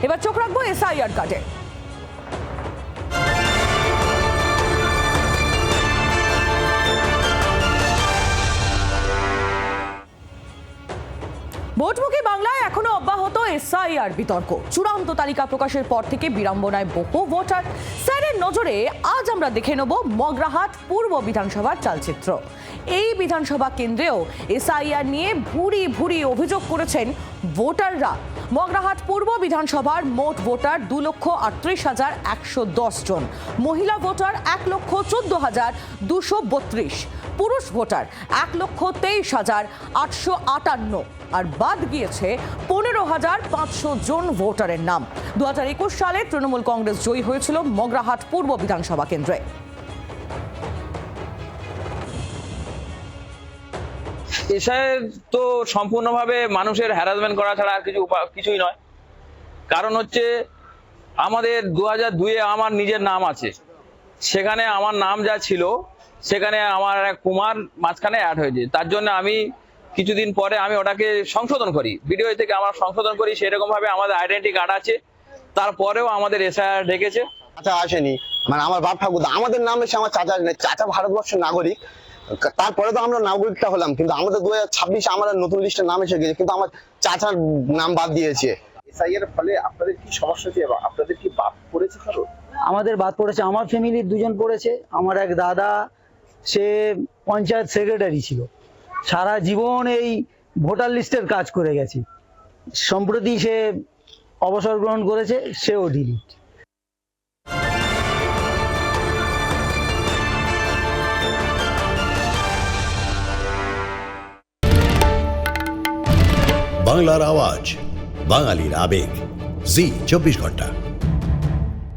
এবার চোখ রাখবো এসআইআর কার্ডে। ভোটমুখী বাংলায় এখনো অব্যাহত এসআইআর বিতর্ক। চূড়ান্ত তালিকা প্রকাশের পর থেকে বিড়ম্বনায় বহু ভোটার। স্যারের নজরে আজ আমরা দেখে নেব মগরাহাট পূর্ব বিধানসভার চালচিত্র। এই বিধানসভা কেন্দ্রেও এসআইআর নিয়ে ভুরি ভুরি অভিযোগ করেছেন ভোটাররা। মগরাহাট পূর্ব বিধানসভার মোট ভোটার 2,38,110 জন, মহিলা ভোটার 1,14,232, পুরুষ ভোটার 1,23,858, আর বাদ গিয়েছে 15,500 জন ভোটারের নাম। 2021 সালে তৃণমূল কংগ্রেস জয়ী হয়েছিল মগরাহাট পূর্ব বিধানসভা কেন্দ্রে। এসআইআর তো সম্পূর্ণভাবে মানুষের হ্যারাসমেন্ট করা ছাড়া আর কিছুই নয়। কারণ হচ্ছে আমাদের 2002-এ আমার নিজের নাম আছে, সেখানে আমার নাম যা ছিল সেখানে আমার এক কুমার মাঝখানে অ্যাড হয়েছে। তার জন্য আমি কিছুদিন পরে আমি ওটাকে সংশোধন করি, ভিডিও থেকে আমার সংশোধন করি। সেরকম ভাবে আমাদের আইডেন্টি কার্ড আছে, তারপরেও আমাদের এসআইআর ডেকেছে। চাচা আসেনি, মানে আমার বাপ ঠাকুর আমাদের নাম এসে আমার চাচা আসেনি। চাচা ভারতবর্ষের নাগরিক, তারপরে তো আমরা নাগরিকটা হলাম, কিন্তু আমাদের 2026 আমার নতুন লিস্টের নাম এসে গেছে, কিন্তু আমার চাচার নাম বাদ দিয়েছে। এসআইআর ফলে আপনাদের কি সমস্যা হচ্ছে? আপনাদের কি বাদ পড়েছে কারো? আমাদের বাদ পড়েছে, আমার ফ্যামিলির 2 জন পড়েছে। আমার এক দাদা, সে পঞ্চায়েত সেক্রেটারি ছিল, সারা জীবন এই ভোটার লিস্টের কাজ করে গেছে। সম্প্রতি সে অবসর গ্রহণ করেছে, সেও ডিলিট। বাংলার আওয়াজ, বাঙালির আবেগ, জি 24 ঘন্টা।